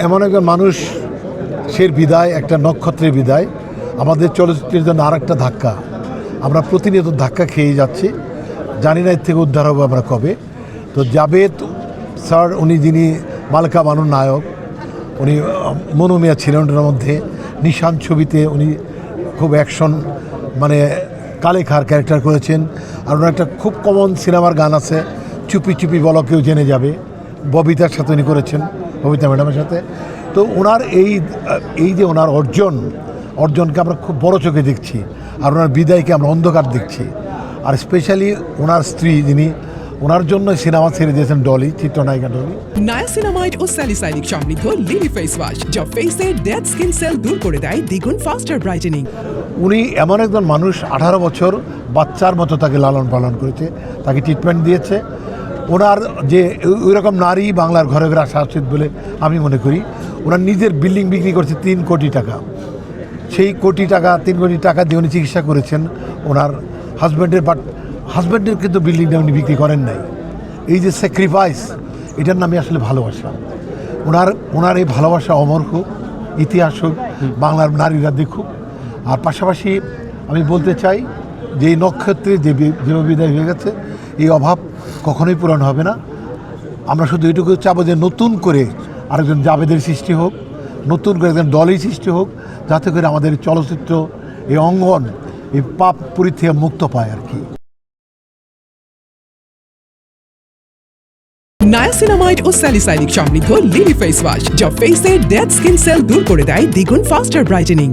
এমন একজন মানুষ সে বিদায়, একটা নক্ষত্রের বিদায়, আমাদের চলচ্চিত্রের জন্য আর একটা ধাক্কা। আমরা প্রতিনিয়ত ধাক্কা খেয়ে যাচ্ছি, জানি না এর থেকে উদ্ধার হবো আমরা কবে। তো জাভেদ স্যার, উনি যিনি মালকা বানুর নায়ক, উনি মনোমিয়া ছিলেন ওটার মধ্যে। নিশান ছবিতে উনি খুব অ্যাকশন মানে কালে খার ক্যারেক্টার করেছেন। আর ওনার একটা খুব কমন সিনেমার গান আছে, চুপি চুপি বলো কেউ জেনে যাবে, ববিতার সাথে উনি করেছেন, ববিতা ম্যাডামের সাথে। তো ওনার এই যে ওনার অর্জনকে আমরা খুব বড় চোখে দেখছি, আর ওনার বিদায়কে আমরা অন্ধকার দেখছি। আর স্পেশালি ওনার স্ত্রী, যিনি ওনার জন্য সিনেমা ছেড়ে দিয়েছেন, ডলি, চিত্রনায়িকা ডলি। নায়াসিনামাইড ও স্যালিসাইলিক সমৃদ্ধ লিলি ফেস ওয়াশ, যা ফেসের ডেড স্কিন সেল দূর করে দেয় দ্বিগুণ ফাস্টার ব্রাইটেনিং। উনি এমন একজন মানুষ, 18 বছর বাচ্চার মতো তাকে লালন পালন করেছে, তাকে ট্রিটমেন্ট দিয়েছে। ওনার যে ওই রকম নারী বাংলার ঘরে ঘরে আসা উচিত বলে আমি মনে করি। ওনার নিজের বিল্ডিং বিক্রি করছে 3 কোটি টাকা। সেই 3 কোটি টাকা দিয়ে উনি চিকিৎসা করেছেন ওনার হাজব্যান্ডের। বাট হাজব্যান্ডের কিন্তু বিল্ডিংটা উনি বিক্রি করেন নাই। এই যে স্যাক্রিফাইস, এটার নামে আসলে ভালোবাসা। ওনার এই ভালোবাসা অমর হোক, ইতিহাস হোক, বাংলার নারীরা দেখুক। আর পাশাপাশি আমি বলতে চাই যে এই নক্ষত্রে যে বিদায় হয়ে গেছে, এই অভাব কখনোই পূরণ হবে না। আমরা শুধু এটুকু চাবো যে নতুন করে আরেকজন জাভেদের সৃষ্টি হোক, নতুন করে একজন দলই সৃষ্টি হোক, যাতে করে আমাদের চলচ্চিত্র এই অঙ্গন এই পাপ পুরী থেকে মুক্ত পায় আর কি। নায়াসিনামাইড ও স্যালিসাইলিক সমৃদ্ধ লিলি ফেস ওয়াশ, যা ফেসের ডেড স্কিন সেল দূর করে দেয় দ্বিগুণ ফাস্টার ব্রাইটেনিং।